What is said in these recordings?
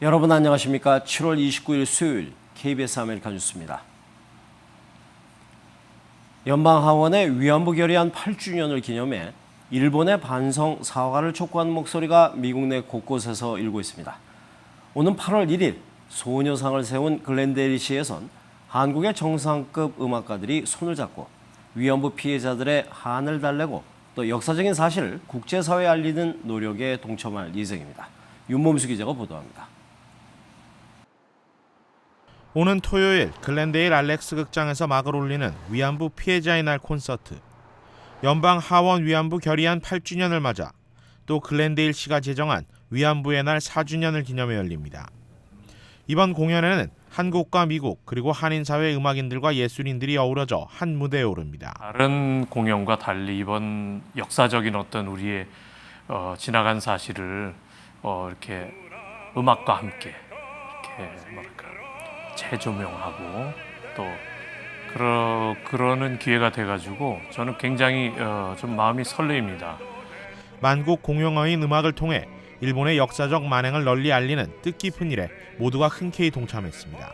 여러분 안녕하십니까? 7월 29일 수요일 KBS 아메리카 뉴스입니다. 연방하원의 위안부 결의안 8주년을 기념해 일본의 반성 사과를 촉구하는 목소리가 미국 내 곳곳에서 일고 있습니다. 오는 8월 1일 소녀상을 세운 글렌데일시에선 한국의 정상급 음악가들이 손을 잡고 위안부 피해자들의 한을 달래고 또 역사적인 사실을 국제사회에 알리는 노력에 동참할 예정입니다. 윤범수 기자가 보도합니다. 오는 토요일 글렌데일 알렉스 극장에서 막을 올리는 위안부 피해자의 날 콘서트. 연방 하원 위안부 결의안 8주년을 맞아 또 글렌데일시가 제정한 위안부의 날 4주년을 기념해 열립니다. 이번 공연에는 한국과 미국 그리고 한인사회 음악인들과 예술인들이 어우러져 한 무대에 오릅니다. 다른 공연과 달리 이번 역사적인 어떤 우리의 지나간 사실을 이렇게 음악과 함께 이렇게 뭐랄까 재조명하고 또 그러는 기회가 돼가지고 저는 굉장히 좀 마음이 설레입니다. 만국 공용어인 음악을 통해 일본의 역사적 만행을 널리 알리는 뜻깊은 일에 모두가 흔쾌히 동참했습니다.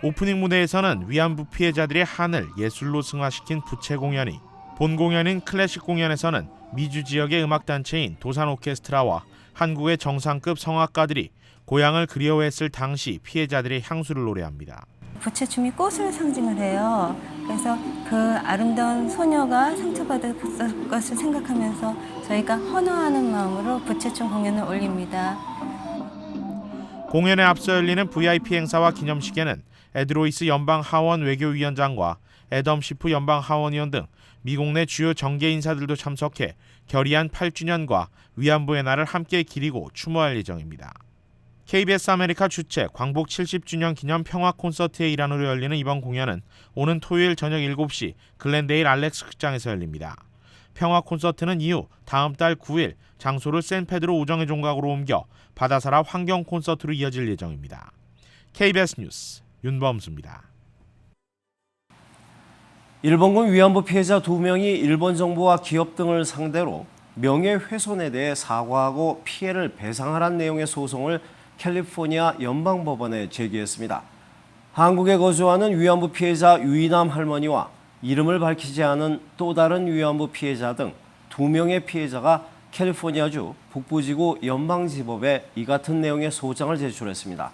오프닝 무대에서는 위안부 피해자들의 한을 예술로 승화시킨 부채 공연이, 본 공연인 클래식 공연에서는 미주 지역의 음악단체인 도산 오케스트라와 한국의 정상급 성악가들이 고향을 그리워했을 당시 피해자들의 향수를 노래합니다. 부채춤이 꽃을 상징을 해요. 그래서 그 아름다운 소녀가 상처받은 것을 생각하면서 저희가 헌화하는 마음으로 부채춤 공연을 올립니다. 공연에 앞서 열리는 VIP 행사와 기념식에는 에드로이스 연방 하원 외교위원장과 애덤 시프 연방 하원의원 등 미국 내 주요 정계 인사들도 참석해 결의안 8주년과 위안부의 날을 함께 기리고 추모할 예정입니다. KBS 아메리카 주최 광복 70주년 기념 평화 콘서트의 일환으로 열리는 이번 공연은 오는 토요일 저녁 7시 글렌데일 알렉스 극장에서 열립니다. 평화 콘서트는 이후 다음 달 9일 장소를 샌페드로 우정의 종각으로 옮겨 바다사라 환경 콘서트로 이어질 예정입니다. KBS 뉴스 윤범수입니다. 일본군 위안부 피해자 2명이 일본 정부와 기업 등을 상대로 명예훼손에 대해 사과하고 피해를 배상하라는 내용의 소송을 캘리포니아 연방법원에 제기했습니다. 한국에 거주하는 위안부 피해자 유이남 할머니와 이름을 밝히지 않은 또 다른 위안부 피해자 등 2명의 피해자가 캘리포니아주 북부지구 연방지법에 이 같은 내용의 소장을 제출했습니다.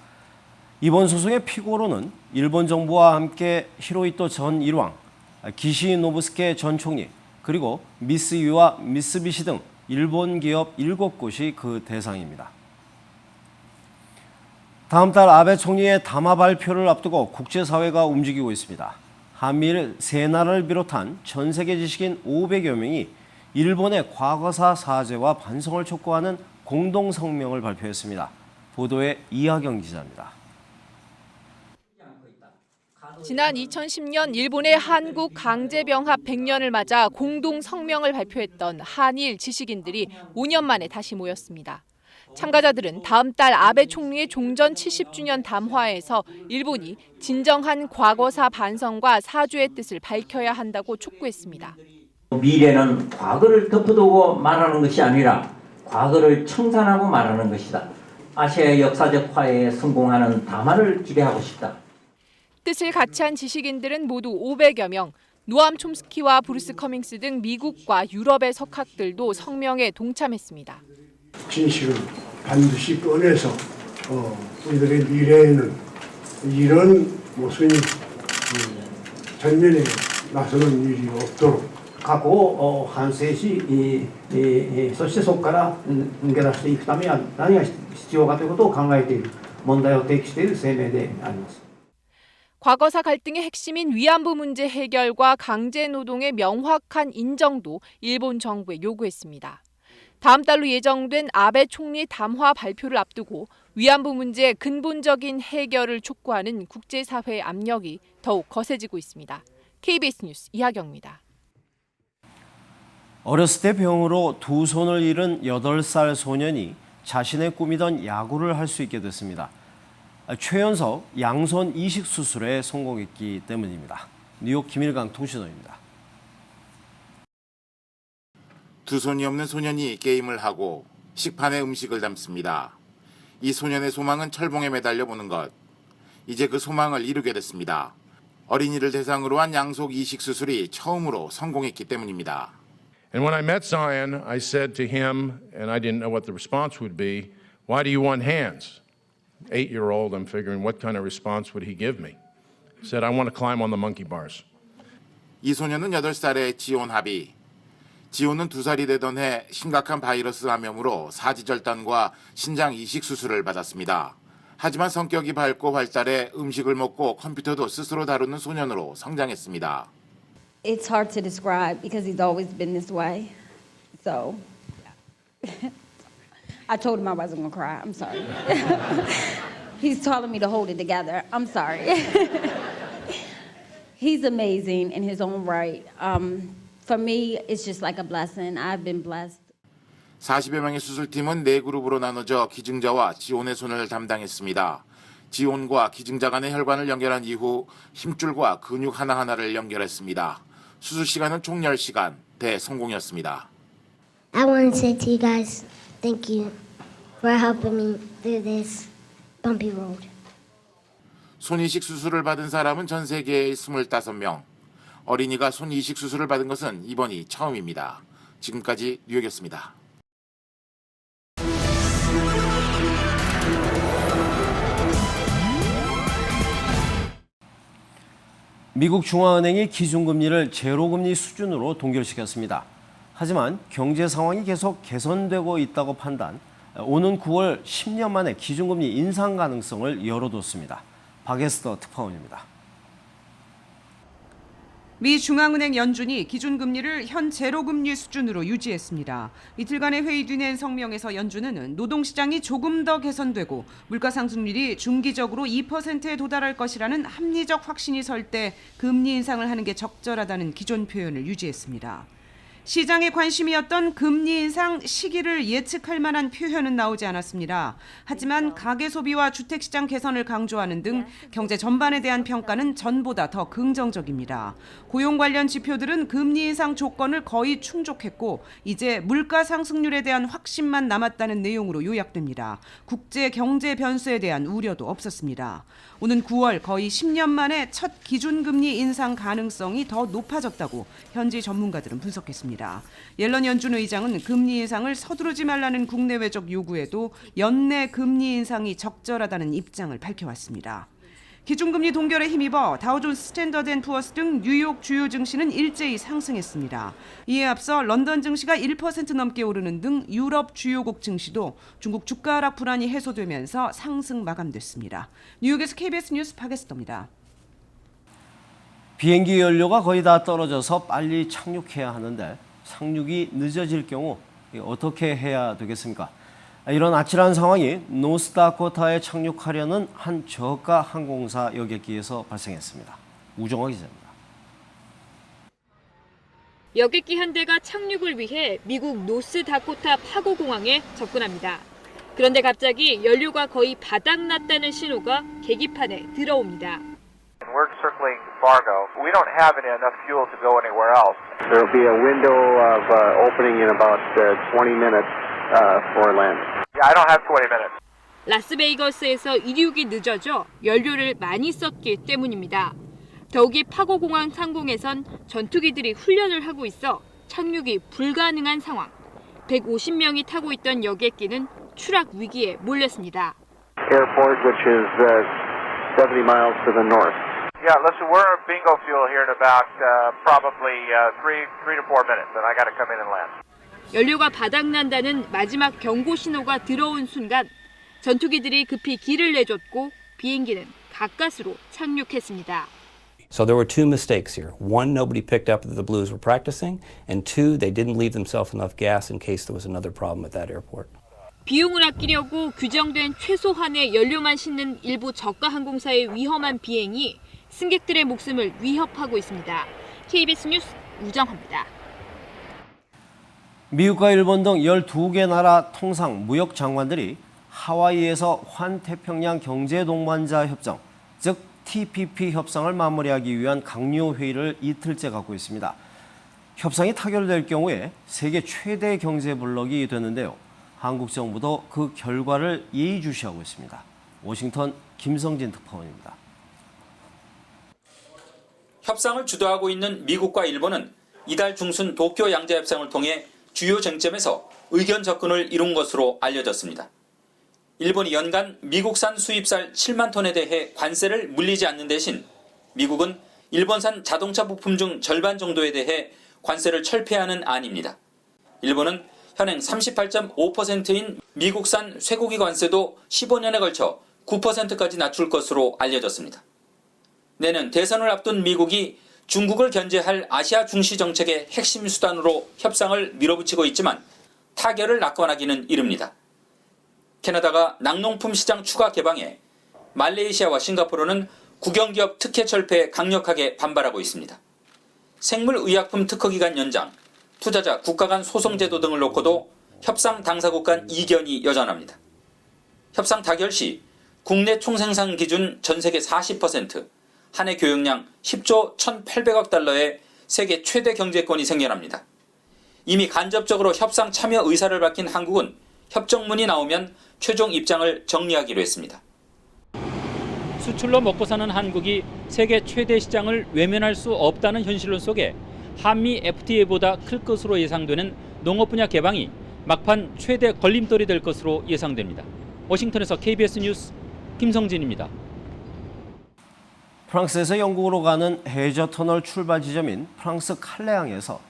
이번 소송의 피고로는 일본 정부와 함께 히로히토 전 일왕, 기시 노부스케 전 총리, 그리고 미쓰유와 미쓰비시 등 일본 기업 7곳이 그 대상입니다. 다음 달 아베 총리의 담화 발표를 앞두고 국제사회가 움직이고 있습니다. 한미일 세 나라를 비롯한 전 세계 지식인 500여 명이 일본의 과거사 사죄와 반성을 촉구하는 공동 성명을 발표했습니다. 보도에 이하경 기자입니다. 지난 2010년 일본의 한국 강제병합 100년을 맞아 공동 성명을 발표했던 한일 지식인들이 5년 만에 다시 모였습니다. 참가자들은 다음 달 아베 총리의 종전 70주년 담화에서 일본이 진정한 과거사 반성과 사죄의 뜻을 밝혀야 한다고 촉구했습니다. 미래는 과거를 덮어두고 말하는 것이 아니라 과거를 청산하고 말하는 것이다. 아시아의 역사적 화해에 성공하는 담화를 기대하고 싶다. 뜻을 같이 한 지식인들은 모두 500여 명, 노암 촘스키와 브루스 커밍스 등 미국과 유럽의 석학들도 성명에 동참했습니다. 진실을 반드시 꺼내서 우리들의 미래에는 이런 모순이 전면에 나서는 일이 없도록 過去を反省し、そしてそこから抜け出していくためには何が必要かということを考えている、問題を提起している声明であります。 과거사 갈등의 핵심인 위안부 문제 해결과 강제노동의 명확한 인정도 일본 정부에 요구했습니다. 다음 달로 예정된 아베 총리 담화 발표를 앞두고 위안부 문제의 근본적인 해결을 촉구하는 국제사회의 압력이 더욱 거세지고 있습니다. KBS 뉴스 이하경입니다. 어렸을 때 병으로 두 손을 잃은 8살 소년이 자신의 꿈이던 야구를 할 수 있게 됐습니다. 최연석 양손 이식 수술에 성공했기 때문입니다. 뉴욕 김일강 통신원입니다. 두 손이 없는 소년이 게임을 하고 식판에 음식을 담습니다. 이 소년의 소망은 철봉에 매달려 보는 것. 이제 그 소망을 이루게 됐습니다. 어린이를 대상으로 한 양속 이식 수술이 처음으로 성공했기 때문입니다. And when I met Zion, I said to him, and I didn't know what the response would be, why do you want hands? 8-year-old, I'm figuring what kind of response would he give me? He said, I want to climb on the monkey bars. 이 소년은 8살의 지온 하비. 지온은 2살이 되던 해 심각한 바이러스 감염으로 사지절단과 신장 이식 수술을 받았습니다. 하지만 성격이 밝고 활달해 음식을 먹고 컴퓨터도 스스로 다루는 소년으로 성장했습니다. It's hard to describe because he's always been this way. So I told him I wasn't going to cry. I'm sorry. He's telling me to hold it together. I'm sorry. He's amazing in his own right. For me, it's just like a blessing. I've been blessed. 40여 명의 수술팀은 4그룹으로 나눠져 기증자와 지온의 손을 담당했습니다. 지온과 기증자 간의 혈관을 연결한 이후 힘줄과 근육 하나하나를 연결했습니다. 수술 시간은 총 10시간, 대성공이었습니다. I want to say to you guys, thank you for helping me through this bumpy road. 손이식 수술을 받은 사람은 전 세계에 25명. 어린이가 손이식 수술을 받은 것은 이번이 처음입니다. 지금까지 뉴욕이었습니다. 미국 중앙은행이 기준금리를 제로금리 수준으로 동결시켰습니다. 하지만 경제 상황이 계속 개선되고 있다고 판단, 오는 9월 10년 만에 기준금리 인상 가능성을 열어뒀습니다. 박에스더 특파원입니다. 미 중앙은행 연준이 기준금리를 현 제로금리 수준으로 유지했습니다. 이틀간의 회의 뒤 낸 성명에서 연준은 노동시장이 조금 더 개선되고 물가상승률이 중기적으로 2%에 도달할 것이라는 합리적 확신이 설 때 금리 인상을 하는 게 적절하다는 기존 표현을 유지했습니다. 시장의 관심이었던 금리 인상 시기를 예측할 만한 표현은 나오지 않았습니다. 하지만 가계 소비와 주택시장 개선을 강조하는 등 경제 전반에 대한 평가는 전보다 더 긍정적입니다. 고용 관련 지표들은 금리 인상 조건을 거의 충족했고 이제 물가 상승률에 대한 확신만 남았다는 내용으로 요약됩니다. 국제 경제 변수에 대한 우려도 없었습니다. 오는 9월 거의 10년 만에 첫 기준금리 인상 가능성이 더 높아졌다고 현지 전문가들은 분석했습니다. 옐런 연준 의장은 금리 인상을 서두르지 말라는 국내외적 요구에도 연내 금리 인상이 적절하다는 입장을 밝혀왔습니다. 기준금리 동결에 힘입어 다우존스 스탠더드 앤 푸어스 등 뉴욕 주요 증시는 일제히 상승했습니다. 이에 앞서 런던 증시가 1% 넘게 오르는 등 유럽 주요국 증시도 중국 주가 하락 불안이 해소되면서 상승 마감됐습니다. 뉴욕에서 KBS 뉴스 박에스더입니다. 비행기 연료가 거의 다 떨어져서 빨리 착륙해야 하는데 착륙이 늦어질 경우 어떻게 해야 되겠습니까? 이런 아찔한 상황이 노스다코타에 착륙하려는 한 저가 항공사 여객기에서 발생했습니다. 우정화 기자입니다. 여객기 한 대가 착륙을 위해 미국 노스다코타 파고공항에 접근합니다. 그런데 갑자기 연료가 거의 바닥났다는 신호가 계기판에 들어옵니다. We're circling Fargo. We don't have enough fuel to go anywhere else. There will be a window of opening in about 20 minutes for land. Yeah, I don't have 20 minutes. 라스베이거스에서 이륙이 늦어져 연료를 많이 썼기 때문입니다. 더욱이 파고공항 상공에선 전투기들이 훈련을 하고 있어 착륙이 불가능한 상황. 150명이 타고 있던 여객기는 추락 위기에 몰렸습니다. Airport, which is 70 miles to the north. Yeah, listen, we're at bingo fuel here in about probably 3 to 4 minutes, and I got to come in and land. 연료가 바닥난다는 마지막 경고 신호가 들어온 순간 전투기들이 급히 길을 내줬고 비행기는 가까스로 착륙했습니다. So there were two mistakes here. One, nobody picked up that the Blues were practicing, and two, they didn't leave themselves enough gas in case there was another problem at that airport. 비용을 아끼려고 규정된 최소한의 연료만 싣는 일부 저가 항공사의 위험한 비행이 승객들의 목숨을 위협하고 있습니다. KBS 뉴스 우정화입니다. 미국과 일본 등 12개 나라 통상 무역 장관들이 하와이에서 환태평양 경제동반자 협정, 즉 TPP 협상을 마무리하기 위한 강요 회의를 이틀째 갖고 있습니다. 협상이 타결될 경우에 세계 최대 경제 블록이 되는데요. 한국 정부도 그 결과를 예의주시하고 있습니다. 워싱턴 김성진 특파원입니다. 협상을 주도하고 있는 미국과 일본은 이달 중순 도쿄 양자 협상을 통해 주요 쟁점에서 의견 접근을 이룬 것으로 알려졌습니다. 일본이 연간 미국산 수입쌀 7만 톤에 대해 관세를 물리지 않는 대신 미국은 일본산 자동차 부품 중 절반 정도에 대해 관세를 철폐하는 안입니다. 일본은 현행 38.5%인 미국산 쇠고기 관세도 15년에 걸쳐 9%까지 낮출 것으로 알려졌습니다. 내년 대선을 앞둔 미국이 중국을 견제할 아시아 중시 정책의 핵심 수단으로 협상을 밀어붙이고 있지만 타결을 낙관하기는 이릅니다. 캐나다가 낙농품 시장 추가 개방에 말레이시아와 싱가포르는 국영기업 특혜 철폐에 강력하게 반발하고 있습니다. 생물의약품 특허기간 연장, 투자자 국가 간 소송 제도 등을 놓고도 협상 당사국 간 이견이 여전합니다. 협상 타결 시 국내 총생산 기준 전 세계 40%, 한 해 교역량 10조 1,800억 달러의 세계 최대 경제권이 생겨납니다. 이미 간접적으로 협상 참여 의사를 밝힌 한국은 협정문이 나오면 최종 입장을 정리하기로 했습니다. 수출로 먹고 사는 한국이 세계 최대 시장을 외면할 수 없다는 현실론 속에 한미 FTA보다 클 것으로 예상되는 농업 분야 개방이 막판 최대 걸림돌이 될 것으로 예상됩니다. 워싱턴에서 KBS 뉴스 김성진입니다. 프랑스에서 영국으로 가는 해저 터널 출발 지점인 프랑스 칼레앙에서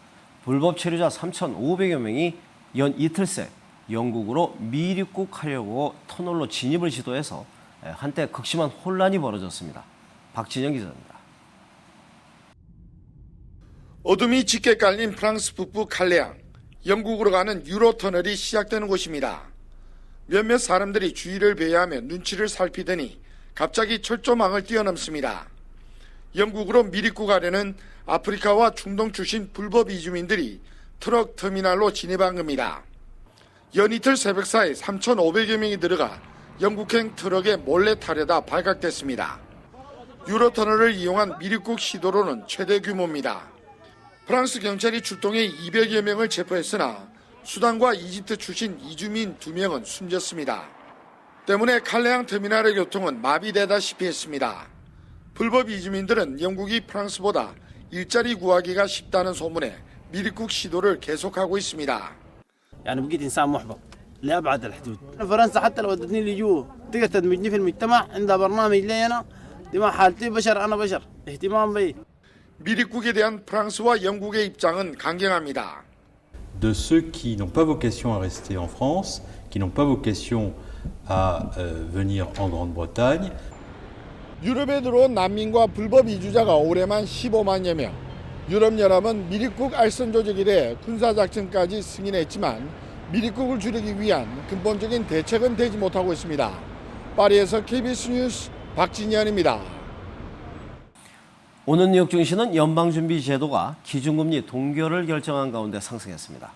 불법 체류자 3,500여 명이 연 이틀 새 영국으로 미입국하려고 터널로 진입을 시도해서 한때 극심한 혼란이 벌어졌습니다. 박진영 기자입니다. 어둠이 짙게 깔린 프랑스 북부 칼레앙, 영국으로 가는 유로터널이 시작되는 곳입니다. 몇몇 사람들이 주위를 배회하며 눈치를 살피더니 갑자기 철조망을 뛰어넘습니다. 영국으로 밀입국하려는 아프리카와 중동 출신 불법 이주민들이 트럭 터미널로 진입한 겁니다. 연이틀 새벽 사이 3,500여 명이 들어가 영국행 트럭에 몰래 타려다 발각됐습니다. 유로터널을 이용한 밀입국 시도로는 최대 규모입니다. 프랑스 경찰이 출동해 200여 명을 체포했으나 수단과 이집트 출신 이주민 2명은 숨졌습니다. 때문에 칼레앙 터미널의 교통은 마비되다시피 했습니다. 불법 이주민들은 영국이 프랑스보다 일자리 구하기가 쉽다는 소문에 밀입국 시도를 계속하고 있습니다. يعني بقيت إنسان محبط لأبعد الحدود. فرنسا حتى لو ودتني لجوء تقدر تدمجني في المجتمع عندها برنامج لي أنا دماء حالتي بشر أنا بشر اهتمام بي. 밀입국에 대한 프랑스와 영국의 입장은 강경합니다. De ceux qui n'ont pas vocation à rester en France, qui n'ont pas vocation à venir en Grande-Bretagne. 유럽에 들어온 난민과 불법 이주자가 올해만 15만여 명. 유럽연합은 밀입국 알선 조직에 대해 군사작전까지 승인했지만 밀입국을 줄이기 위한 근본적인 대책은 되지 못하고 있습니다. 파리에서 KBS 뉴스 박진현입니다. 오늘 뉴욕 증시는 연방준비제도가 기준금리 동결을 결정한 가운데 상승했습니다.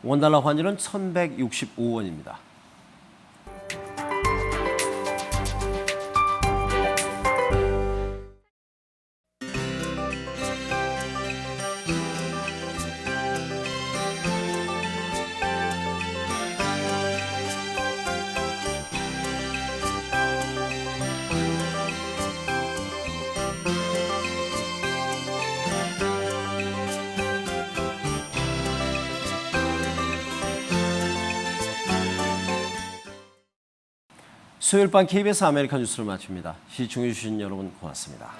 원달러 환율은 1,165원입니다. 수요일 밤 KBS 아메리카 뉴스를 마칩니다. 시청해주신 여러분 고맙습니다.